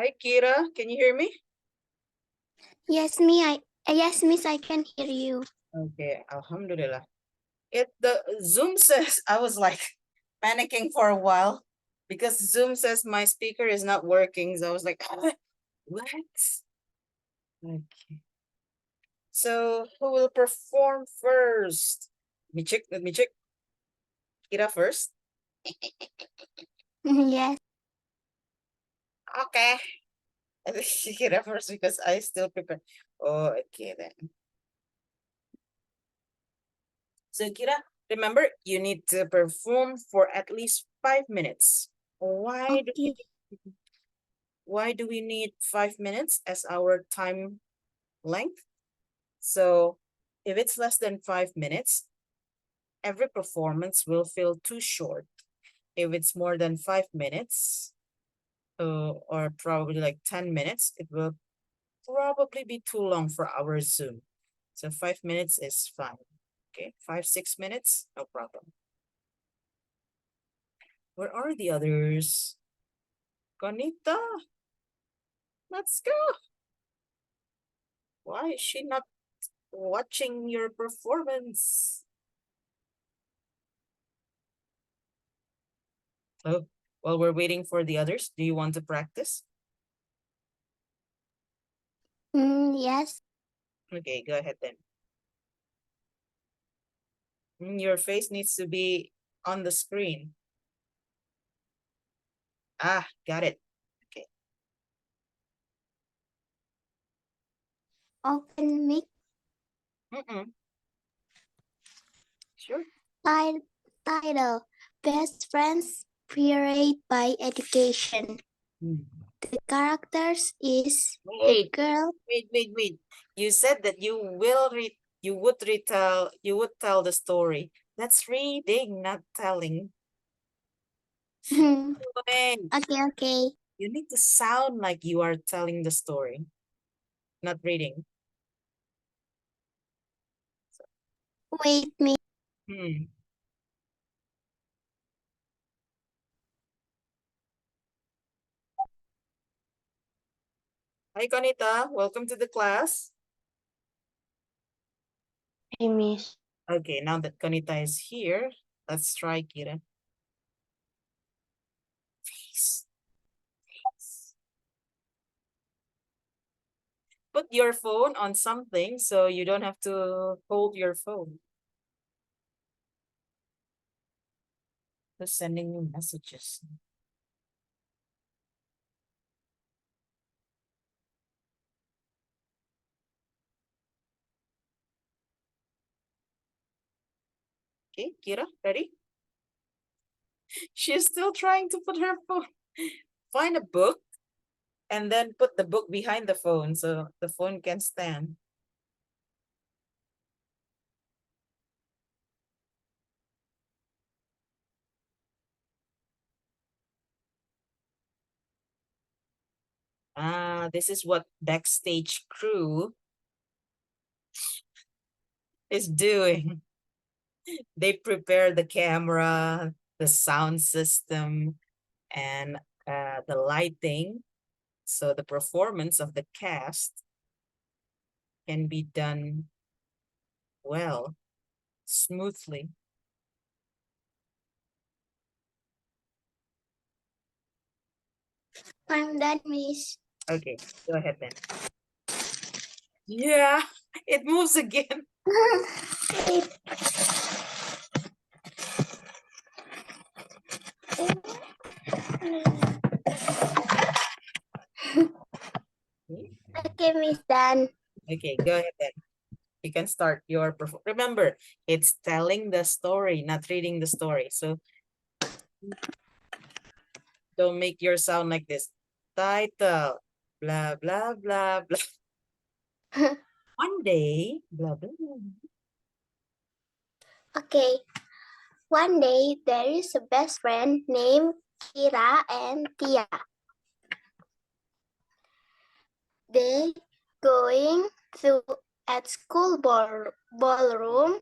Hi, Kira. Can you hear me? Yes, Miss, I can hear you. Okay, Alhamdulillah. The Zoom says I was like panicking for a while because Zoom says my speaker is not working. So I was like, what? Okay. So who will perform first? Let me check. Let me check. Kira first. Yes. Okay. Kira first because I still prepare. Oh, okay then. So Kira, remember you need to perform for at least 5 minutes. Why do we Okay. why do we need 5 minutes as our time length? So if it's less than 5 minutes, every performance will feel too short. If it's more than 5 minutes, or probably like 10 minutes, it will probably be too long for our Zoom. So 5 minutes is fine. Okay, 5, 6 minutes, no problem. Where are the others? Conita, let's go. Why is she not watching your performance? Oh, while we're waiting for the others, do you want to practice? Yes. Okay, go ahead then. Your face needs to be on the screen. Ah, got it. Okay. Open mic. Sure. Title: Best Friends Period by Education. Hmm. The characters is the Wait, girl. wait. You said that you would tell the story. That's reading, not telling. Wait, Okay. you need to sound like you are telling the story, not reading. Wait me. Hmm. Hi, Conita. Welcome to the class. Hey, Miss. Okay, now that Conita is here, let's try Kira. Face. Put your phone on something so you don't have to hold your phone. Who's sending you messages? Okay, Kira, ready? She's still trying to put her phone. Find a book and then put the book behind the phone so the phone can stand. Ah, this is what backstage crew is doing. They prepare the camera, the sound system, and the lighting. So the performance of the cast can be done well, smoothly. I'm done, Miss. Okay, go ahead then. Yeah, it moves again. Okay, Miss, done. Okay, go ahead then. You can start your remember, it's telling the story, not reading the story. So don't make your sound like this. Title, blah, blah, blah, blah. One day, blah, blah, blah. Okay. One day, there is a best friend named Kira and Tia. They going to at school ballroom,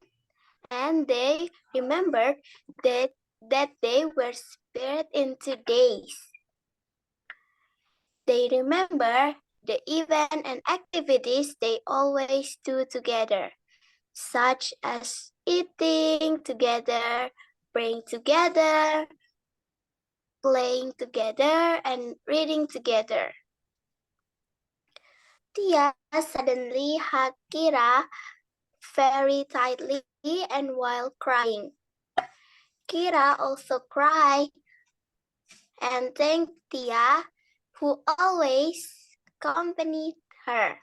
and they remembered that they were split into days. They remember the event and activities they always do together, such as eating together, praying together, playing together, and reading together. Tia suddenly hugged Kira very tightly and while crying. Kira also cried and thanked Tia, who always accompanied her.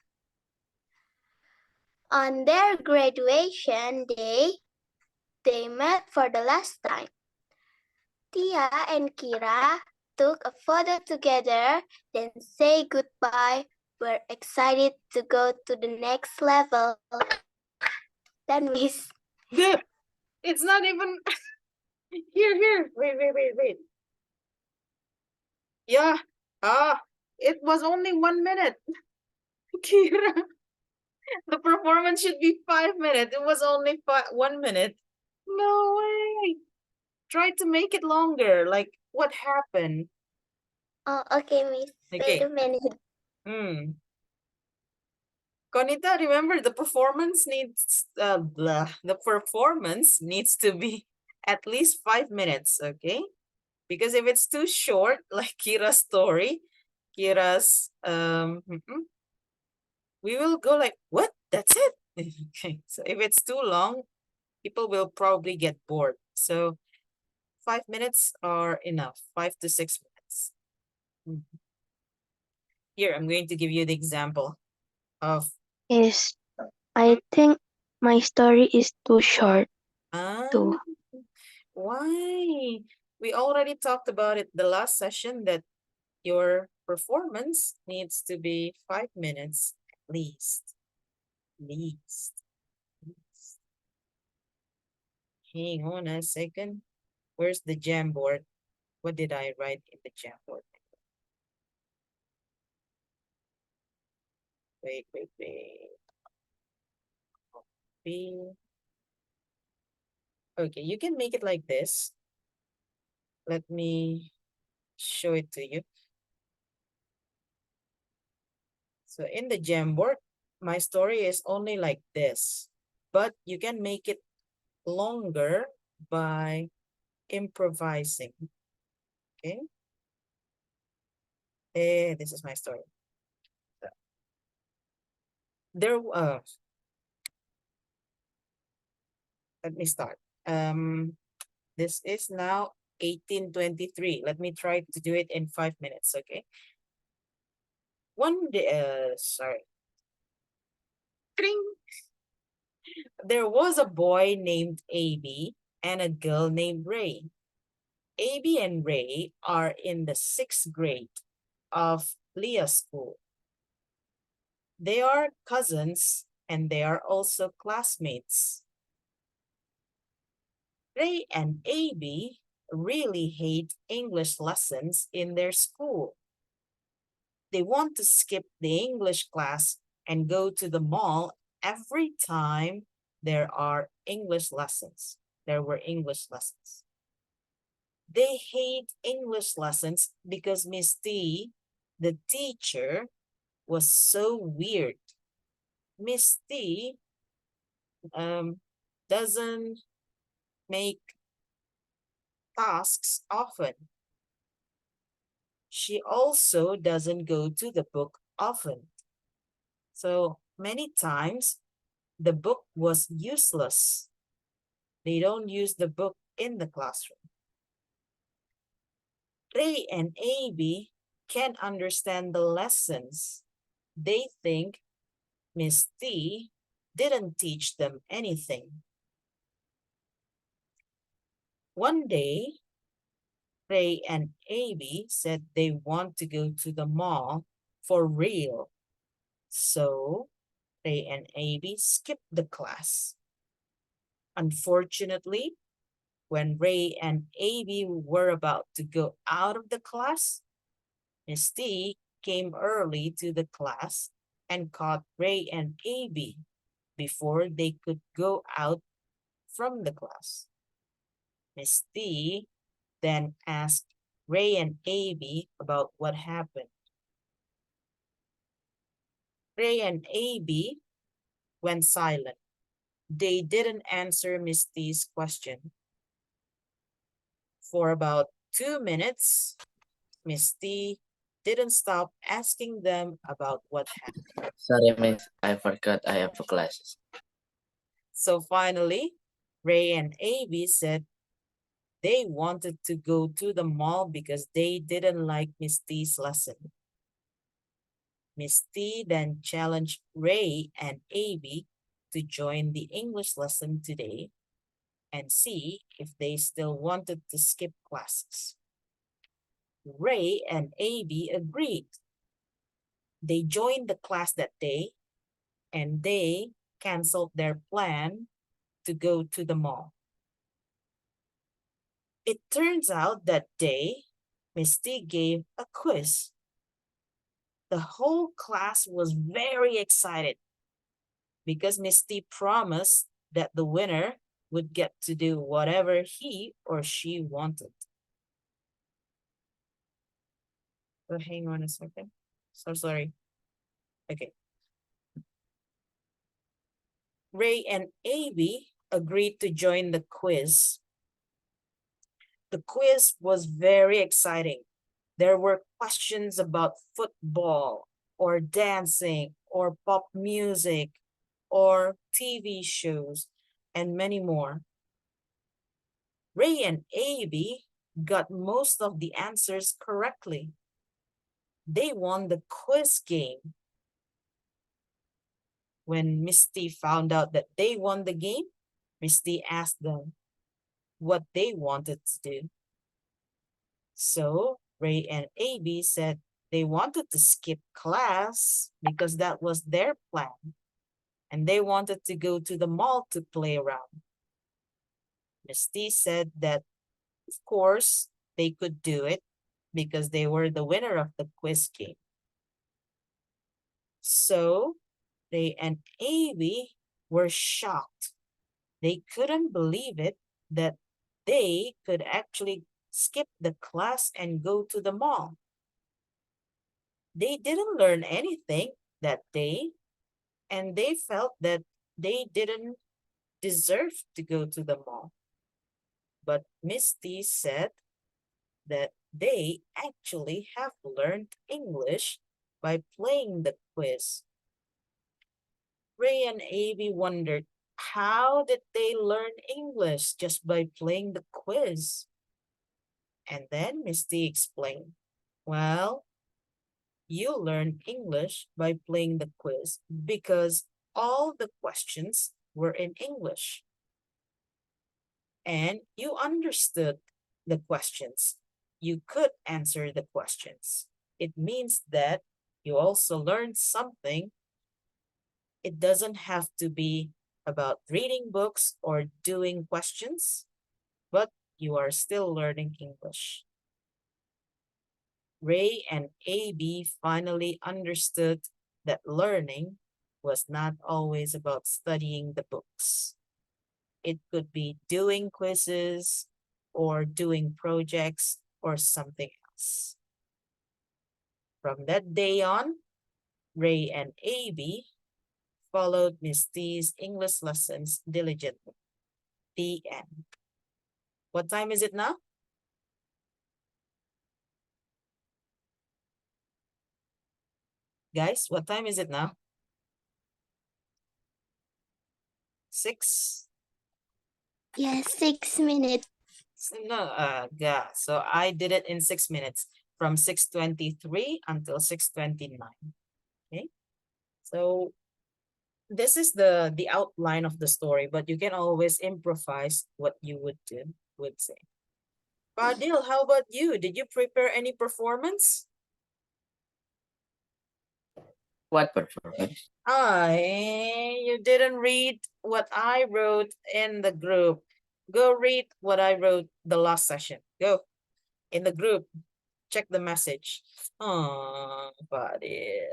On their graduation day, they met for the last time. Tia and Kira took a photo together, then say goodbye. We're excited to go to the next level. Then Miss. It's not even here. Wait. Yeah. It was only 1 minute. Kira, the performance should be 5 minutes. It was only 1 minute. No way. Try to make it longer. Like, what happened? Oh, okay, Miss. Wait Okay. a minute. Conita, remember the performance needs the performance needs to be at least 5 minutes, okay? Because if it's too short, like Kira's story, Kira's we will go like, what? That's it. Okay. So if it's too long, people will probably get bored. So 5 minutes are enough, 5 to 6 minutes. Here, I'm going to give you the example of I think my story is too short ah, too. why? We already talked about it the last session that your performance needs to be 5 minutes at least. Least. Hang on a second. Where's the Jamboard? What did I write in the Jamboard? Wait. Copy. Okay, you can make it like this. Let me show it to you. So in the Jamboard, my story is only like this, but you can make it longer by improvising. Okay. This is my story. So, there let me start. This is now 1823. Let me try to do it in 5 minutes, okay? One day, sorry. Kring. There was a boy named AB and a girl named Ray. AB and Ray are in the 6th grade of Leah School. They are cousins and they are also classmates. Ray and AB really hate English lessons in their school. They want to skip the English class and go to the mall every time there are English lessons. There were English lessons. They hate English lessons because Miss T, the teacher, was so weird. Miss T doesn't make tasks often. She also doesn't go to the book often. So many times the book was useless. They don't use the book in the classroom. Ray and AB can't understand the lessons. They think Miss T didn't teach them anything. One day, Ray and AB said they want to go to the mall for real. So Ray and AB skipped the class. Unfortunately, when Ray and AB were about to go out of the class, Miss T came early to the class and caught Ray and AB before they could go out from the class. Miss T then asked Ray and AB about what happened. Ray and AB went silent. They didn't answer Miss T's question. For about 2 minutes, Miss T didn't stop asking them about what happened. Sorry, miss. I forgot I have classes. So finally, Ray and AB said they wanted to go to the mall because they didn't like Miss T's lesson. Miss T then challenged Ray and AB to join the English lesson today and see if they still wanted to skip classes. Ray and AB agreed. They joined the class that day and they canceled their plan to go to the mall. It turns out that day, Miss T gave a quiz. The whole class was very excited because Miss T promised that the winner would get to do whatever he or she wanted. Oh, hang on a second. So sorry. Okay. Ray and AB agreed to join the quiz. The quiz was very exciting. There were questions about football or dancing or pop music or TV shows and many more. Ray and AB got most of the answers correctly. They won the quiz game. When Misty found out that they won the game, Misty asked them what they wanted to do. So Ray and AB said they wanted to skip class because that was their plan. And they wanted to go to the mall to play around. Misty said that, of course, they could do it because they were the winner of the quiz game. So Ray and AB were shocked. They couldn't believe it that they could actually skip the class and go to the mall. They didn't learn anything that day, and they felt that they didn't deserve to go to the mall. But Misty said that they actually have learned English by playing the quiz. Ray and Abby wondered, how did they learn English just by playing the quiz? And then Misty explained, well, you learn English by playing the quiz because all the questions were in English. And you understood the questions. You could answer the questions. It means that you also learned something. It doesn't have to be about reading books or doing questions, but you are still learning English. Ray and AB finally understood that learning was not always about studying the books. It could be doing quizzes or doing projects or something else. From that day on, Ray and AB followed Miss T's English lessons diligently. The end. What time is it now? Guys, what time is it now? 6? Yes, 6 minutes. No, yeah. So I did it in 6 minutes from 6:23 until 6:29. Okay. So this is the outline of the story, but you can always improvise what you would say. Fadil, how about you? Did you prepare any performance? What performance? You didn't read what I wrote in the group. Go read what I wrote the last session. Go in the group. Check the message. Oh, Fadil.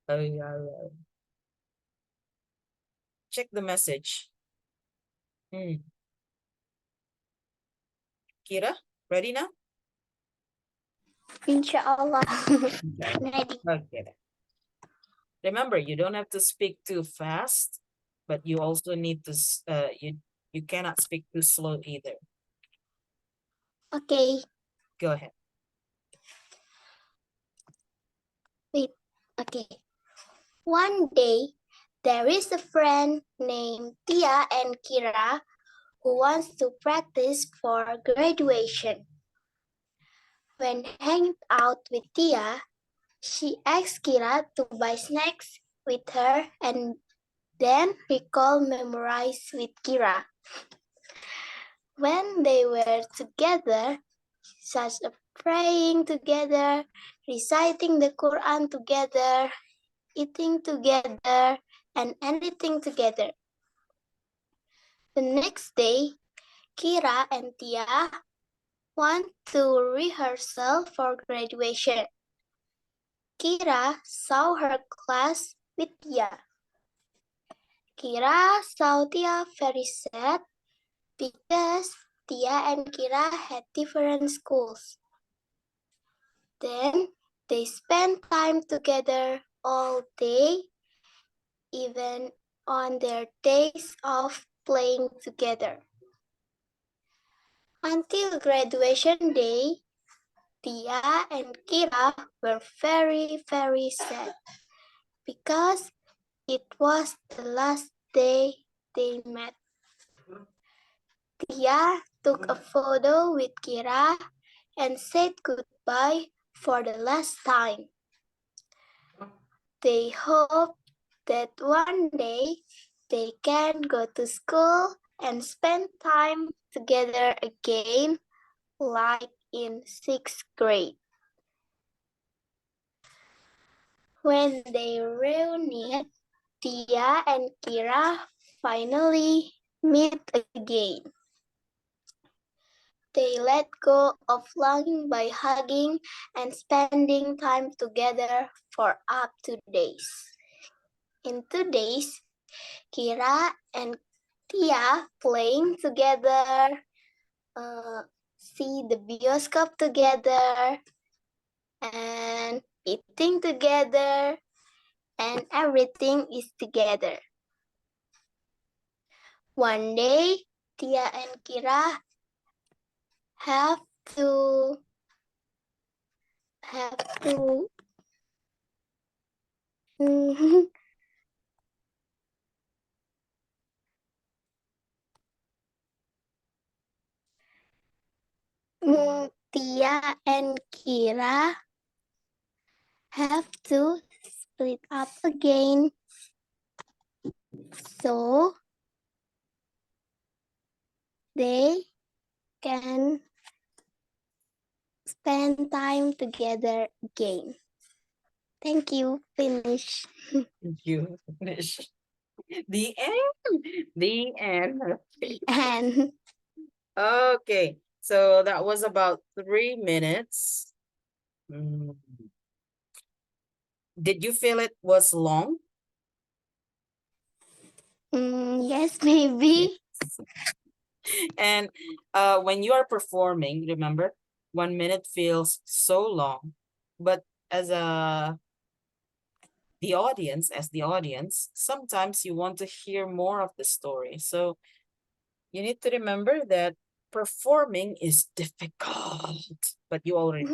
Oh, yeah. Check the message. Kira, ready now? Inshallah. Ready. Okay. Remember, you don't have to speak too fast, but you also need to you cannot speak too slow either. Okay, Go ahead. wait. Okay. One day, there is a friend named Tia and Kira who wants to practice for graduation. When hanging out with Tia, she asks Kira to buy snacks with her and then recall memorize with Kira. When they were together, such as praying together, reciting the Quran together, eating together, and anything together. The next day, Kira and Tia want to rehearsal for graduation. Kira saw her class with Tia. Kira saw Tia very sad because Tia and Kira had different schools. Then they spent time together all day, even on their days off playing together. Until graduation day, Tia and Kira were very, very sad because it was the last day they met. Tia took a photo with Kira and said goodbye for the last time. They hope that one day they can go to school and spend time together again, like in 6th grade. When they reunited, Tia and Kira finally meet again. They let go of longing by hugging and spending time together for up to days. In 2 days, Kira and Tia playing together, see the bioscope together, and eating together, and everything is together. One day, Tia and Kira have to Tia and Kira have to split up again. So they can spend time together again. Thank you. Finish. You finish. The end. The end. And Okay. So that was about 3 minutes. Did you feel it was long? yes, maybe. And when you are performing, remember, 1 minute feels so long, but as the audience, sometimes you want to hear more of the story. So you need to remember that performing is difficult, but you already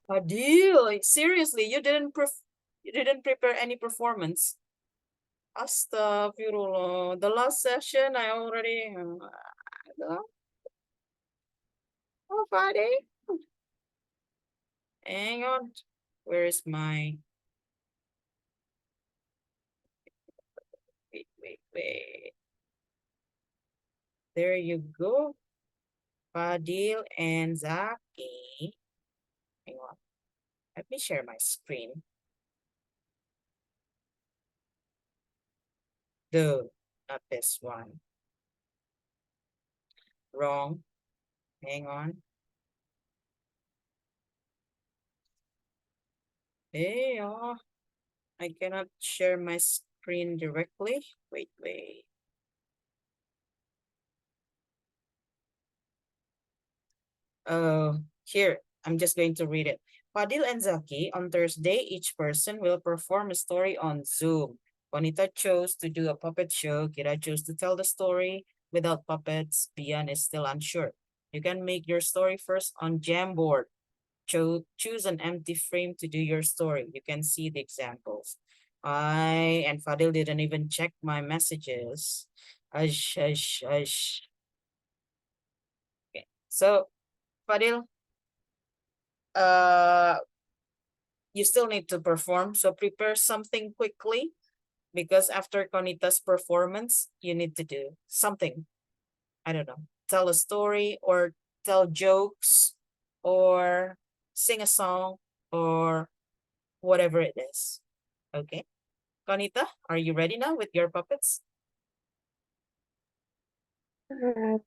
Adil, like, seriously, you didn't prepare any performance. Astaghfirullah. The last session I already oh Friday. Hang on. Where is my wait. There you go. Fadil and Zaki. Hang on. Let me share my screen. No, not this one. Wrong. Hang on. Hey, oh, I cannot share my screen directly. Wait. Here, I'm just going to read it. Fadil and Zaki, on Thursday, each person will perform a story on Zoom. Bonita chose to do a puppet show. Kira chose to tell the story without puppets. Bian is still unsure. You can make your story first on Jamboard. Choose an empty frame to do your story. You can see the examples. I and Fadil didn't even check my messages. Ush, ush, ush. Okay. So, Fadil, uh, you still need to perform. So prepare something quickly because after Conita's performance, you need to do something. I don't know, tell a story or tell jokes or sing a song or whatever it is. Okay. Conita, are you ready now with your puppets?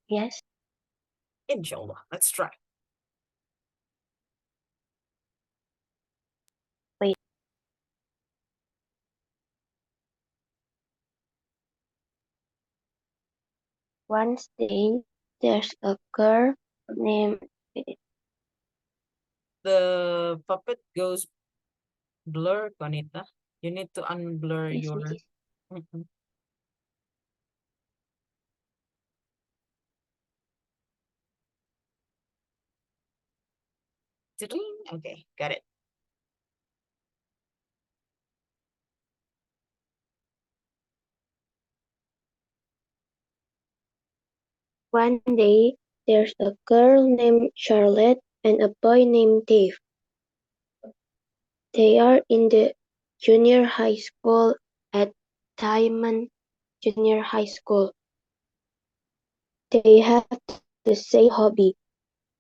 Yes. Inshallah. Let's try. Wait. One day, there's a girl named. The puppet goes blur, Conita. You need to unblur Yes, your. Mrs. Mhm. Okay, got it. One day, there's a girl named Charlotte and a boy named Dave. They are in the junior high school at Diamond Junior High School. They have the same hobby.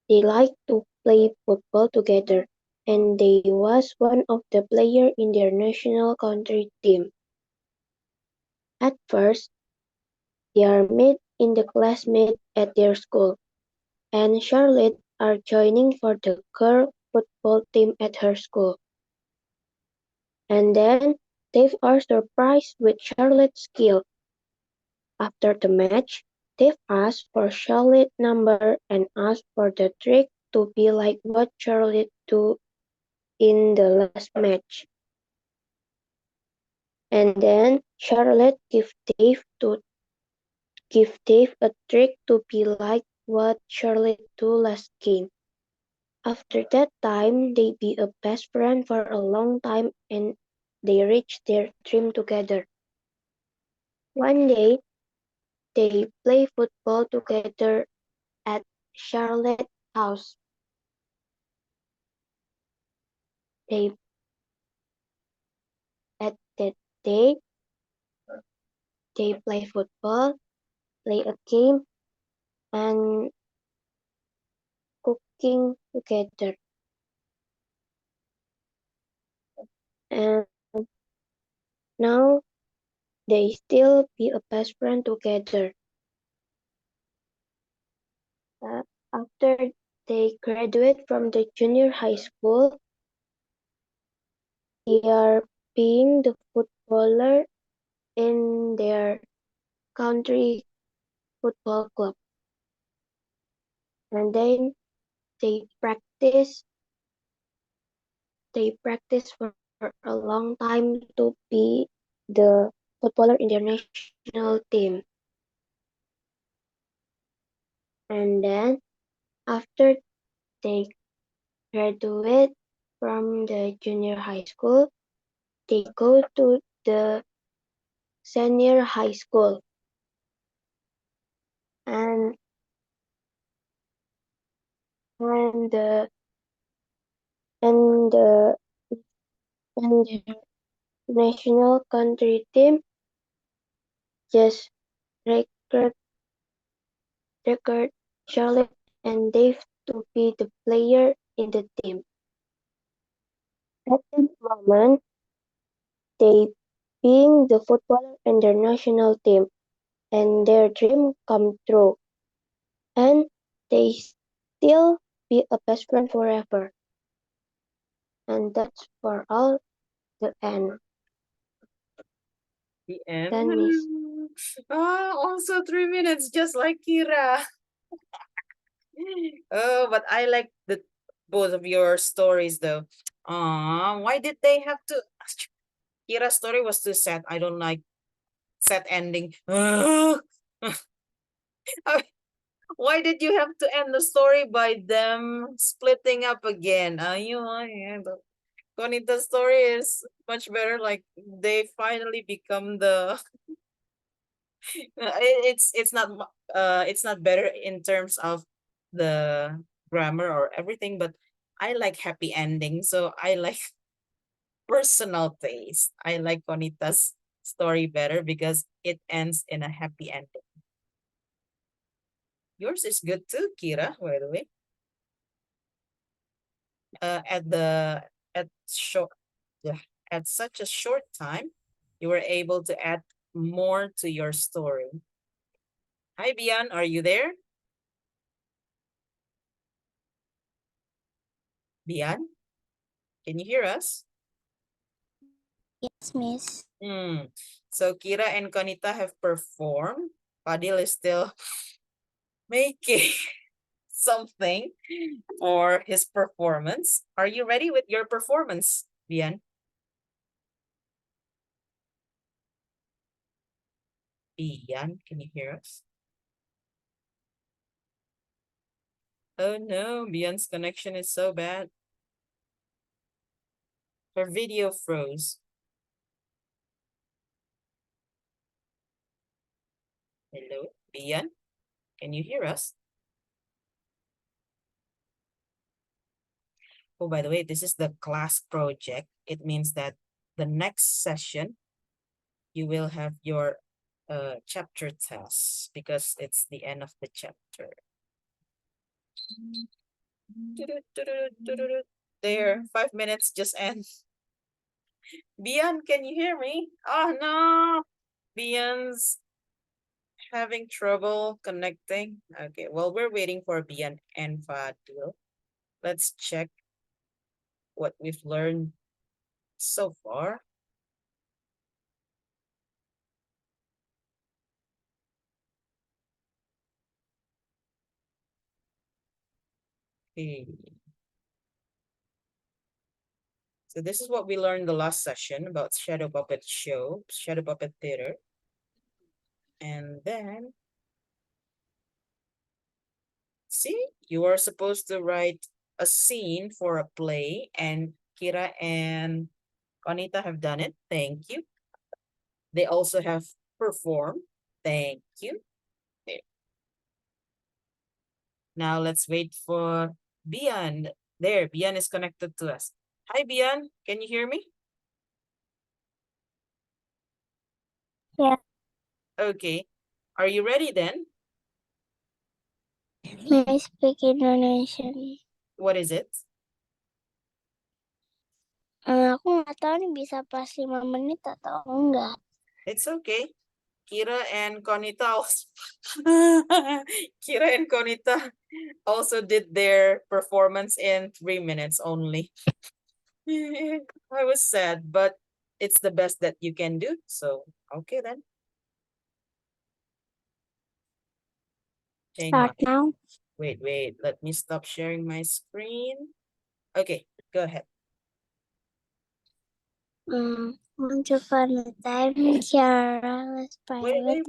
They like to play football together, and they was one of the players in their national country team. At first, they are met in the classmate at their school, and Charlotte are joining for the girl football team at her school. And then Dave are surprised with Charlotte's skill. After the match, Dave asked for Charlotte's number and asked for the trick to be like what Charlotte do in the last match. And then Charlotte give Dave a trick to be like what Charlotte do last game. After that time, they be a best friend for a long time and they reach their dream together. One day, they play football together at Charlotte's house. They at that day they play football, play a game, and cooking together. And now they still be a best friend together. Uh, After they graduate from the junior high school, they are being the footballer in their country football club. And then they practice they practice for a long time to be the footballer in their national team. And then after they graduate from the junior high school, they go to the senior high school. And and the and the and the national country team just record record Charlotte and Dave to be the player in the team. At that moment, they being the footballer in their national team and their dream come true. And they still be a best friend forever. And that's for all the end. The end. Then Miss. Also 3 minutes, just like Kira. Oh, but I like both of your stories though. Why did they have to? Kira's story was too sad. I don't like sad ending. Why did you have to end the story by them splitting up again? Conita's story is much better. Like they finally become the. It's not better in terms of the grammar or everything, but I like happy ending. So I like personal taste. I like Conita's story better because it ends in a happy ending. Yours is good too, Kira, by the way. At the at short yeah, at such a short time, you were able to add more to your story. Hi, Bian, are you there? Bian, can you hear us? Yes, Miss. So Kira and Conita have performed. Fadil is still making something for his performance. Are you ready with your performance, Bian? Bian, can you hear us? Oh no, Bian's connection is so bad. Her video froze. Hello, Bian, can you hear us? Oh, by the way, this is the class project. It means that the next session, you will have your chapter test because it's the end of the chapter. There, 5 minutes just end. Bian, can you hear me? Oh no, Bian's having trouble connecting. Okay, well, we're waiting for Bian and Fadil. Let's check what we've learned so far. Okay. So this is what we learned the last session about shadow puppet show, shadow puppet theater. And then, see, you are supposed to write a scene for a play, and Kira and Conita have done it. Thank you. They also have performed. Thank you. There. Now let's wait for Bian. There, Bian is connected to us. Hi, Bian. Can you hear me? Yeah. Okay. Are you ready then? May I speak Indonesian? What is it? Aku nggak tahu nih bisa pas 5 menit atau enggak. It's okay. Kira and Conita also Kira and Conita also did their performance in 3 minutes only. I was sad, but it's the best that you can do. So, okay then. Hang on. Start now. Wait. Let me stop sharing my screen. Okay, go ahead. Once upon a time, Kiara was private.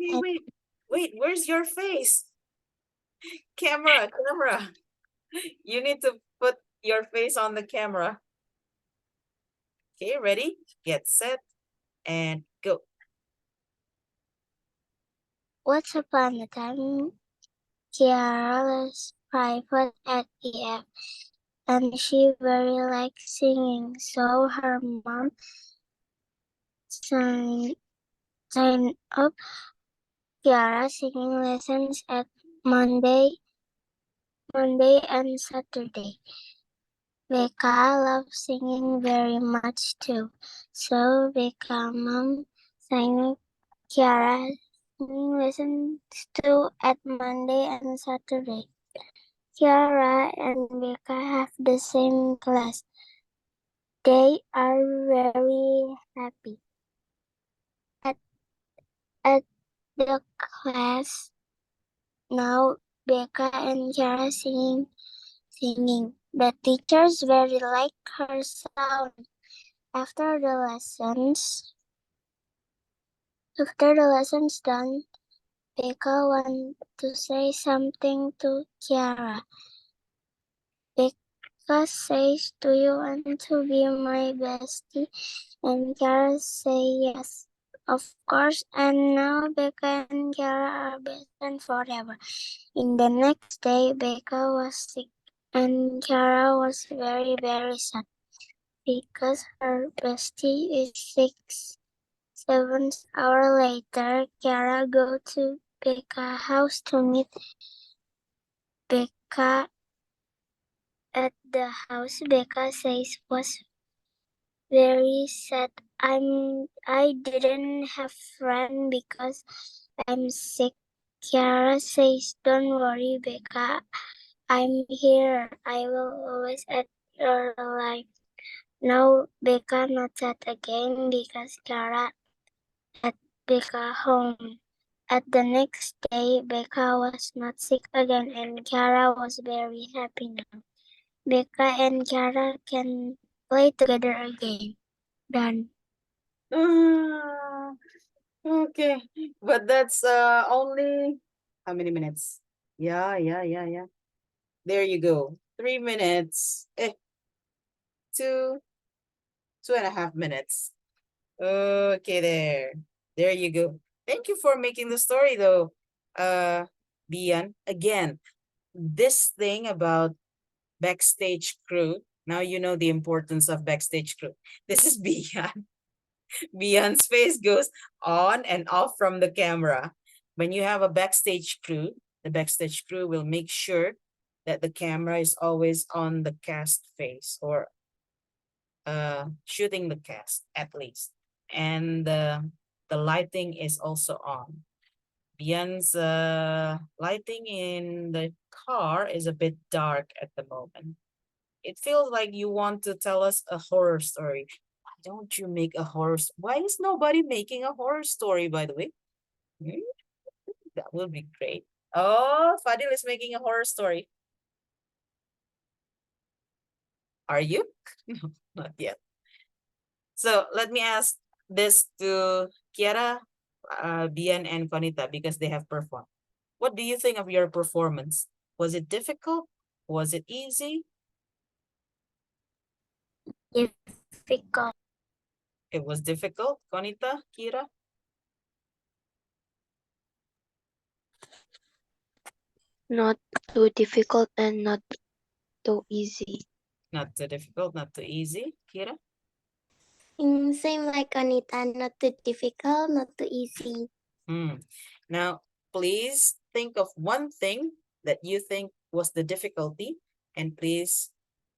Wait, where's your face? Camera. You need to put your face on the camera. Okay, ready? Get set and go. Once upon a time, Kiara was private at EF, and she very liked singing, so her mom signed up Kiara singing lessons at Monday and Saturday. Becca loves singing very much too, so Becca mom signed Kiara singing lessons too at Monday and Saturday. Kiara and Becca have the same class. They are very happy. At the class now, Becca and Kiara singing. The teachers very like her sound. After the lessons done, Becca wanted to say something to Kiara. Becca says, "Do you want to be my bestie?" And Kiara say yes, of course. And now Becca and Kiara are best friends forever. In the next day, Becca was sick, and Kiara was very, very sad because her bestie is sick. 7 hours later, Kiara go to Becca's house to meet Becca. At the house, Becca says was very sad. I didn't have friend because I'm sick. Kiara says, "Don't worry, Becca. I'm here. I will always at your life." Now Becca not sad again because Kiara at Becca home. At the next day, Becca was not sick again, and Kiara was very happy now. Becca and Kiara can play together again. Done. Ah, okay, but that's only how many minutes? Yeah. There you go. 3 minutes. Two, 2.5 minutes. Okay, there you go. Thank you for making the story though, Bian. Again, this thing about backstage crew. Now you know the importance of backstage crew. This is Bian. Bian's face goes on and off from the camera. When you have a backstage crew, the backstage crew will make sure that the camera is always on the cast face or shooting the cast at least. And the lighting is also on. Bian's lighting in the car is a bit dark at the moment. It feels like you want to tell us a horror story. Why don't you make a horror? Why is nobody making a horror story, by the way? Hmm, that would be great. Oh, Fadil is making a horror story. Are you? No, not yet. So let me ask this to Kiara, Bian, and Conita because they have performed. What do you think of your performance? Was it difficult? Was it easy? Difficult. It was difficult, Conita, Kira? Not too difficult and not too easy. Not too difficult, not too easy, Kira? Same like Anita, not too difficult, not too easy. Now, please think of one thing that you think was the difficulty, and please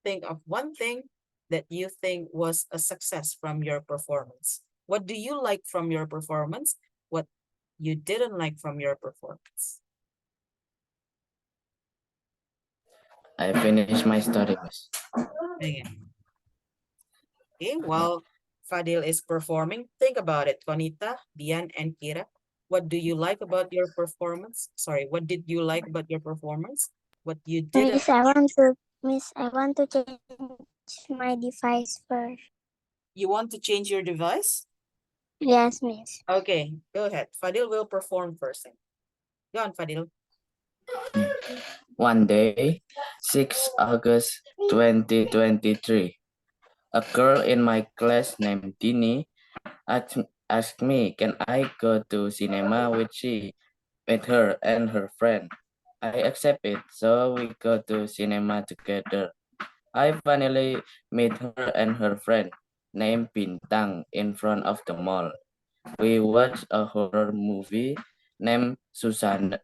think of one thing that you think was a success from your performance. What do you like from your performance? What you didn't like from your performance? I finished my story, Miss. Okay. Okay, while Fadil is performing, think about it, Conita, Bian, and Kira. What do you like about your performance? Sorry, what did you like about your performance? What you didn't? Miss, I want to change my device first. You want to change your device? Yes, Miss. Okay, go ahead. Fadil will perform first. Go on, Fadil. One day, 6 August 2023, a girl in my class named Dini asked me, can I go to cinema with her and her friend? I accept it, so we go to cinema together. I finally meet her and her friend named Bintang in front of the mall. We watched a horror movie named Susanna.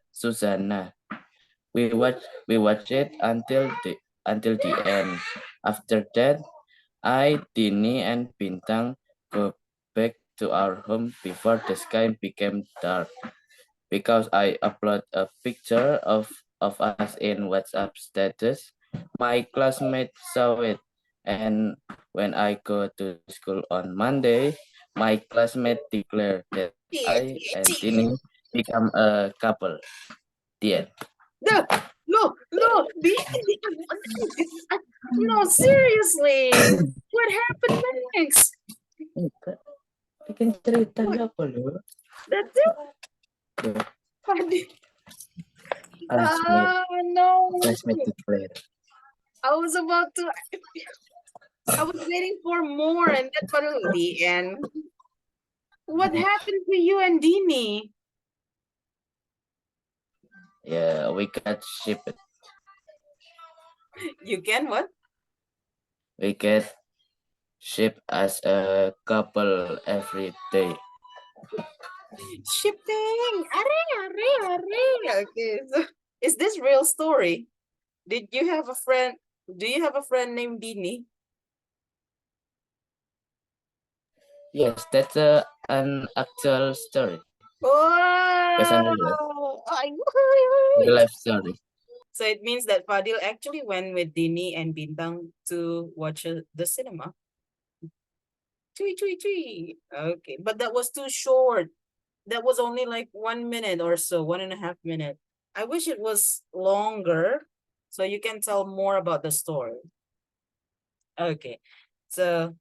We watched it until the end. After that, Dini, and Bintang go back to our home before the sky became dark because I upload a picture of us in WhatsApp status. My classmates saw it, and when I go to school on Monday, my classmate declared that I and Tini become a couple. The end. No, no, no, No, seriously. What happened next? Bikin cerita What? apa lu? That's it? Yeah, Fadil. classmate, No. classmate declare. I was about to. I was waiting for more, and then parang the end. What happened to you and Dini? Yeah, we got shipped. You can what? We get shipped as a couple every day. Shipping. Are. Okay. So, is this real story? Did you have a friend? Do you have a friend named Dini? Yes, that's an actual story. Pesan real, Oh, real life story. so it means that Fadil actually went with Dini and Bintang to watch the cinema. Chui. Okay, but that was too short. That was only like 1 minute or so, 1.5 minutes. I wish it was longer so you can tell more about the story. Okay, so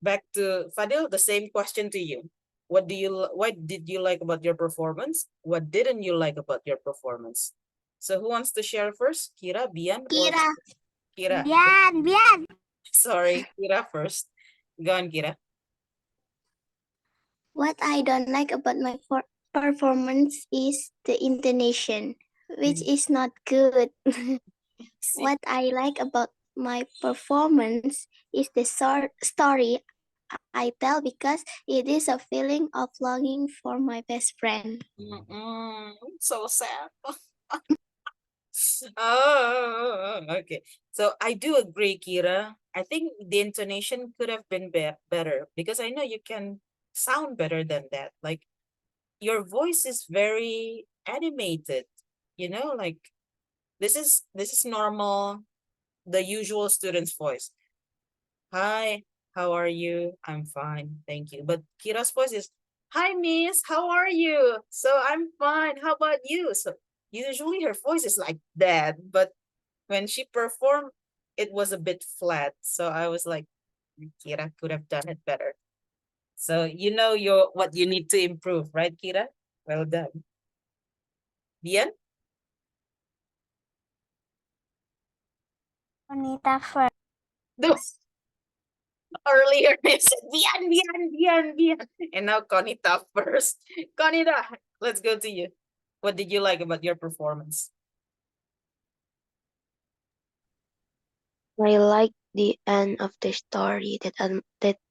back to Fadil, the same question to you. What did you like about your performance? What didn't you like about your performance? So who wants to share first? Kira, Bian, or Kira. Kira? Bian. Sorry, Kira first. Go on, Kira. What I don't like about my performance is the intonation, which is not good. See? What I like about my performance is the story I tell because it is a feeling of longing for my best friend. So sad. Oh, okay. So I do agree, Kira. I think the intonation could have been better because I know you can sound better than that. Like your voice is very animated, like this is normal, the usual student's voice. Hi, how are you? I'm fine, thank you. But Kira's voice is, hi, miss, how are you? So I'm fine. How about you? So usually her voice is like that, but when she performed, it was a bit flat. So I was like, Kira could have done it better. So you know what you need to improve, right, Kira? Well done. Bien? Anita first. Those earlier they said Bien. And now Conita first. Conita, let's go to you. What did you like about your performance? I like the end of the story that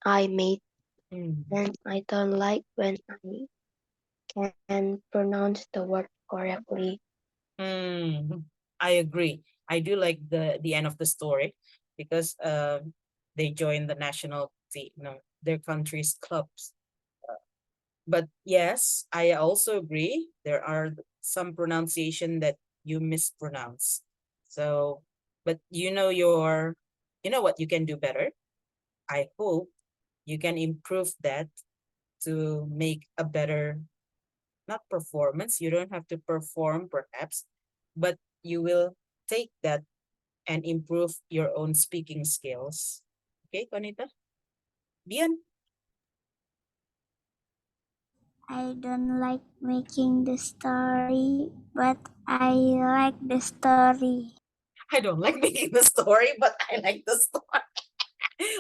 I made, Mm. and I don't like when I can pronounce the word correctly. I agree. I do like the end of the story because they joined the national team, their country's clubs. But yes, I also agree. There are some pronunciation that you mispronounce. So, but you know what you can do better. I hope you can improve that to make a better, not performance. You don't have to perform perhaps, but you will take that and improve your own speaking skills. Okay, Conita? Bien. I don't like making the story, but I like the story. I don't like making the story, but I like the story.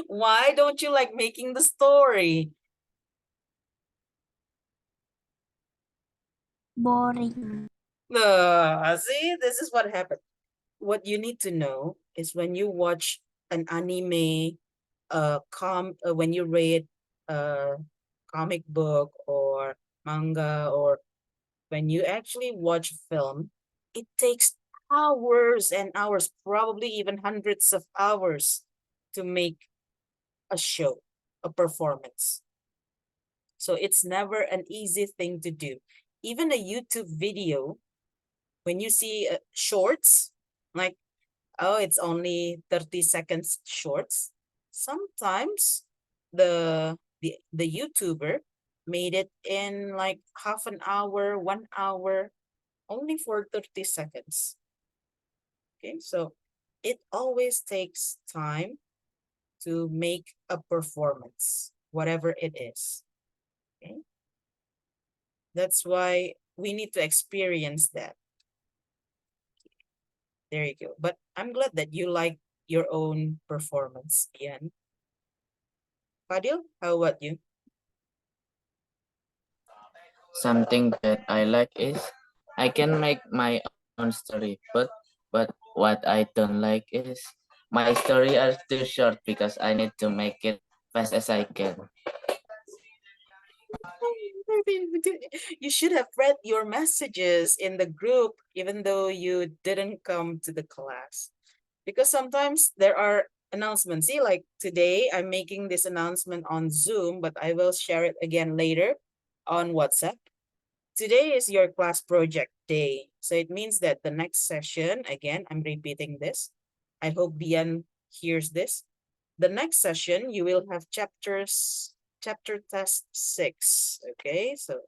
Why don't you like making the story? Boring. See, this is what happened. What you need to know is when you watch an anime, when you read a comic book or manga, or when you actually watch film, it takes hours and hours, probably even hundreds of hours to make a show, a performance. So it's never an easy thing to do. Even a YouTube video, when you see shorts, like, oh, it's only 30 seconds shorts. Sometimes the YouTuber made it in like half an hour, 1 hour, only for 30 seconds. Okay, so it always takes time to make a performance, whatever it is. Okay? That's why we need to experience that. There you go. But I'm glad that you like your own performance, Ian. Fadil, how about you? Something that I like is I can make my own story, but what I don't like is my story are too short because I need to make it fast as I can. You should have read your messages in the group, even though you didn't come to the class. Because sometimes there are announcements. See, like today, I'm making this announcement on Zoom, but I will share it again later on WhatsApp. Today is your class project day. So it means that the next session, again, I'm repeating this. I hope Bian hears this. The next session, you will have chapter test 6. Okay, so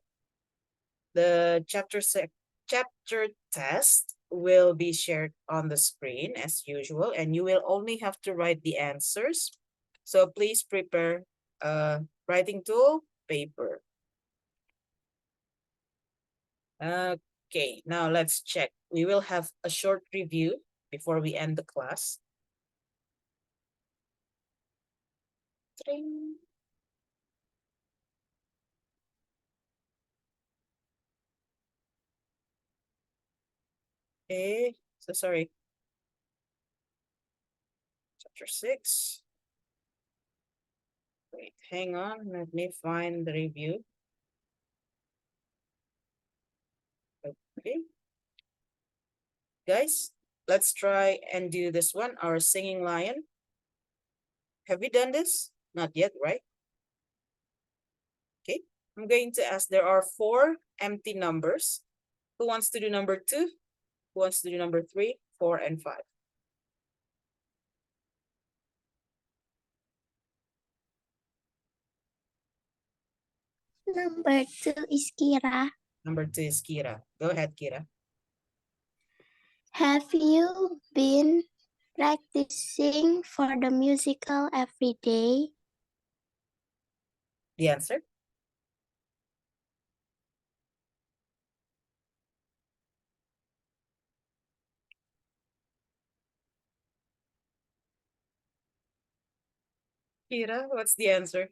the chapter test will be shared on the screen as usual, and you will only have to write the answers. So please prepare a writing tool, paper. Okay, now let's check. We will have a short review before we end the class. Tring. Okay, so sorry. Chapter 6. Wait, hang on. Let me find the review. Okay. Guys, let's try and do this one, our singing lion. Have you done this? Not yet, right? Okay. I'm going to ask, there are 4 empty numbers. Who wants to do number 2? Who wants to do number 3, 4, and 5? Number 2 is Kira. Number 2 is Kira. Go ahead, Kira. Have you been practicing for the musical every day? The answer? Kira, what's the answer?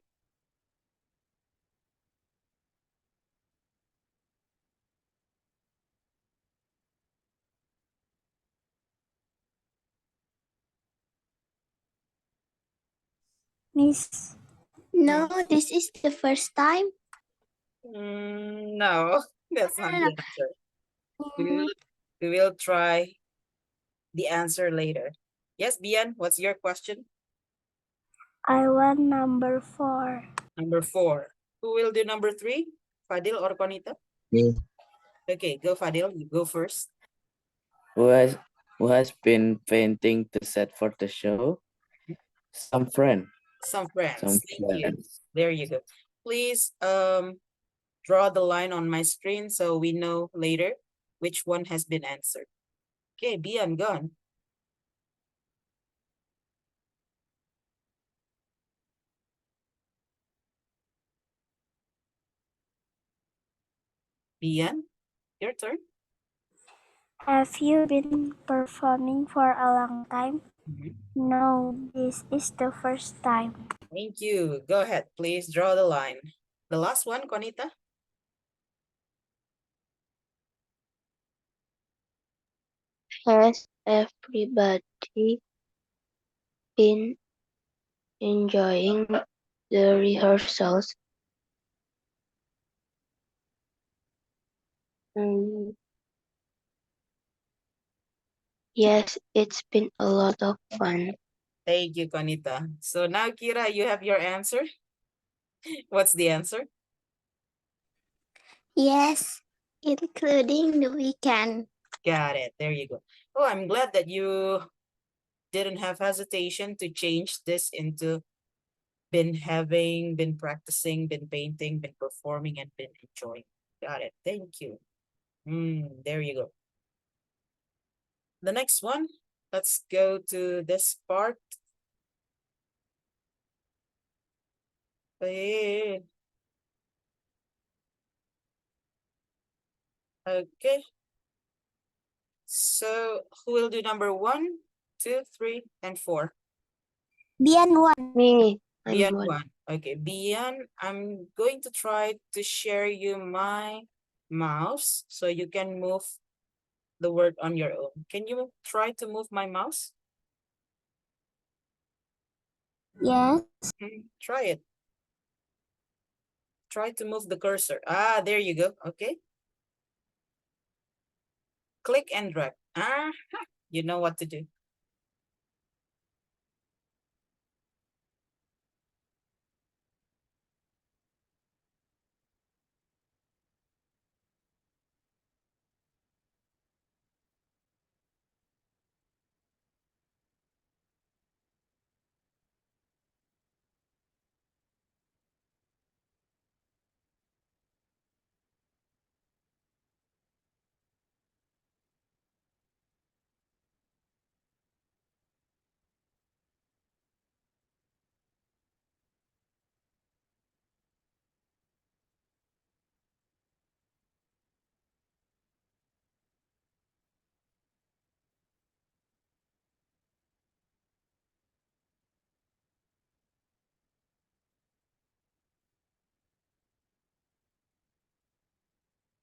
Miss, no, this is the first time. No, that's not No, the answer. We no. will, we will try the answer later. Yes, Bian, what's your question? I want number 4. Number 4. Who will do number 3? Fadil or Conita? Me. Okay, go Fadil, you go first. Who has who has been painting the set for the show? Some friend. Some Some friends. Thank you. friends. There you go. Please draw the line on my screen so we know later which one has been answered. Okay, Bian, gone. Bian, your turn. Have you been performing for a long time? No, this is the first time. Thank you. Go ahead, please draw the line. The last one, Conita. Has everybody been enjoying the rehearsals? Mm, yes, it's been a lot of fun. Thank you, Conita. So now, Kira, you have your answer. What's the answer? Yes, including the weekend. Got it. There you go. Oh, I'm glad that you didn't have hesitation to change this into been practicing, been painting, been performing, and been enjoying. Got it. Thank you. There you go. The next one, Let's go to this part. Okay. Okay. So who will do number 1, 2, 3, and 4? Bian one. Me, Bian I'm one. 1. Okay, Bian, I'm going to try to share you my mouse so you can move the word on your own. Can you try to move my mouse? Yes. Try it. Try to move the cursor. Ah, there you go. Okay. Click and drag. Ah, you know what to do.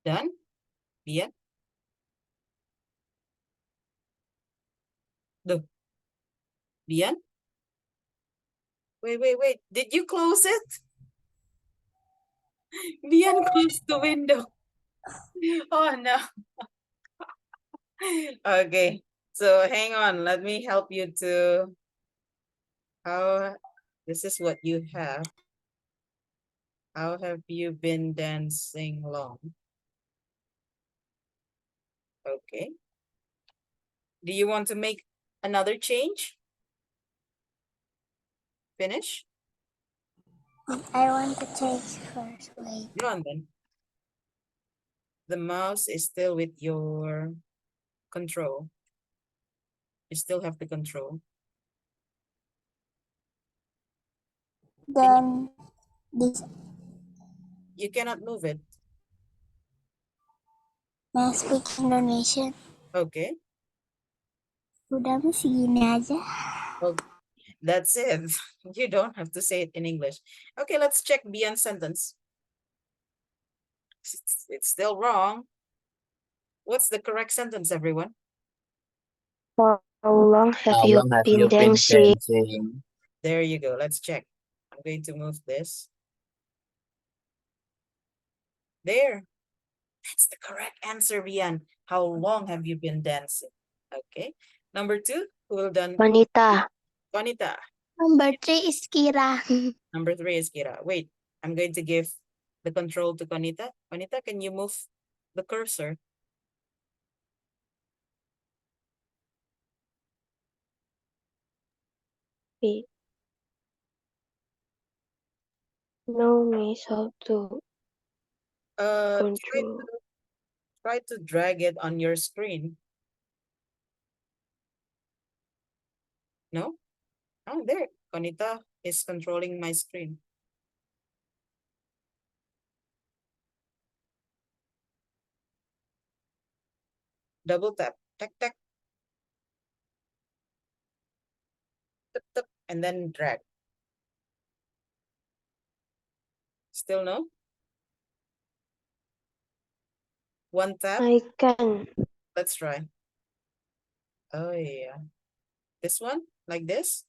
Done? Bian? Do. Bian? Wait. Did you close it? Bian closed the window. Oh no. Okay. So hang on. Let me help you to how this is what you have. How have you been dancing long? Okay. Do you want to make another change? Finish? I want to change first. Wait. Run then. The mouse is still with your control. You still have the control. Then this You cannot move it. may speak Indonesian. Okay. Udah mah segini aja. Well, that's it. You don't have to say it in English. Okay, let's check Bian's sentence. It's still wrong. What's the correct sentence, everyone? For how long have How you long have been you been dancing? dancing? There you go. Let's check. I'm going to move this. There. That's the correct answer, Bian. How long have you been dancing? Okay. Number 2, who will done? Wanita. Juanita. Number 3 is Kira. Number 3 is Kira. Wait, I'm going to give the control to Juanita. Juanita, can you move the cursor? Wait. No, miss, how to control. Try to drag it on your screen. No? Oh, there. Juanita is controlling my screen. Double tap. Tap, tap. Tap, tap. And then drag. Still no? One tap. I can. Let's try. Oh, yeah. This one? Like this?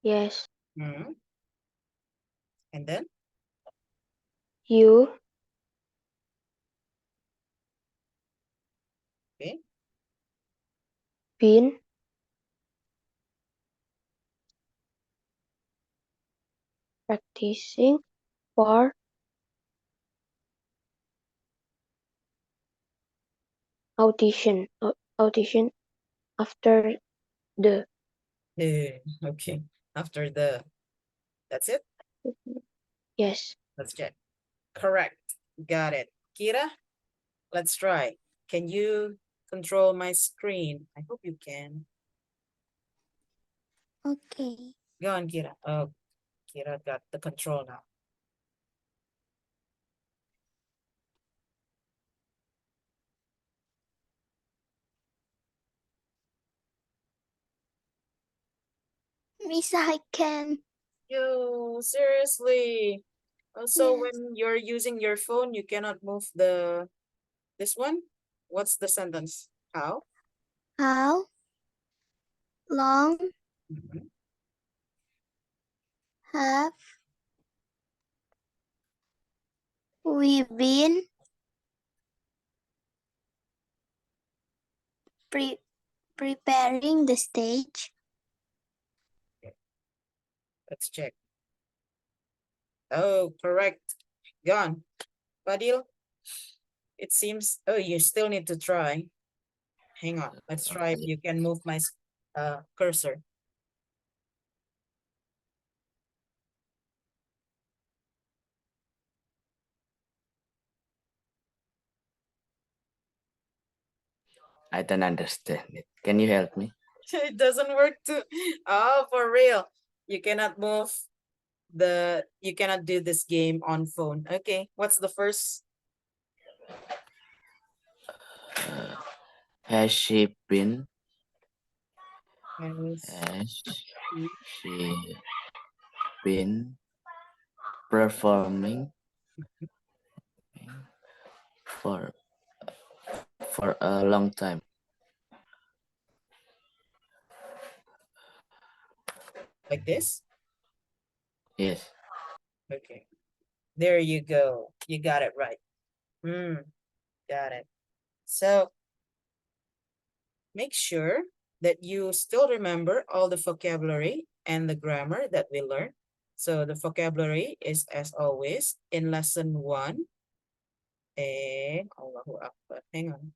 Yes. Hmm. And then? You Okay. been practicing for audition after the Okay. After the, that's it. yes. Let's check. Correct. Got it. Kira, let's try. Can you control my screen? I hope you can. Okay. Go on, Kira. Oh, Kira got the control now. Miss, I can. Yo, seriously. Also, Yes. when you're using your phone, you cannot move this one. What's the sentence? How? How long Mhm. have we been preparing the stage? Let's check. Oh, correct. Gone. Badil, it seems, oh, you still need to try. Hang on. Let's try if you can move my cursor. I don't understand it. Can you help me? It doesn't work too. Oh, for real. You cannot move you cannot do this game on phone. Okay, what's the first? Has she been? Has Has she she been performing for a long time? like this? Yes. Okay, there you go. You got it right. Got it. So make sure that you still remember all the vocabulary and the grammar that we learned. So the vocabulary is, as always, in lesson 1. Allahu Akbar. Hang on.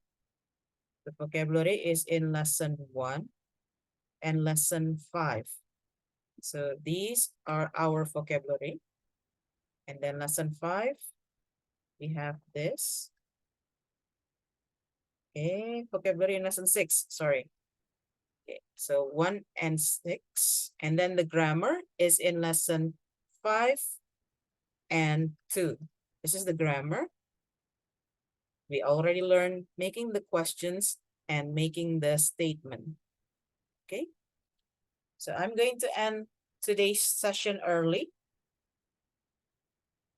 The vocabulary is in lesson 1 and lesson 5. So these are our vocabulary. And then lesson 5, we have this. Okay, vocabulary in lesson 6, sorry. Okay, so 1 and 6. And then the grammar is in lesson 5 and 2. This is the grammar. We already learned making the questions and making the statement. Okay, so I'm going to end today's session early.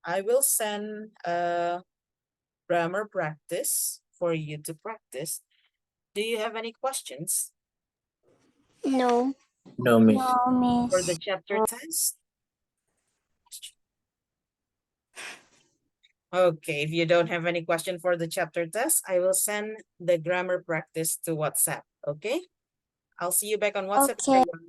I will send a grammar practice for you to practice. Do you have any questions No. No, miss. No, for the Miss. chapter test? Okay, if you don't have any question for the chapter test, I will send the grammar practice to WhatsApp. Okay, I'll see you back on WhatsApp, Okay. everyone.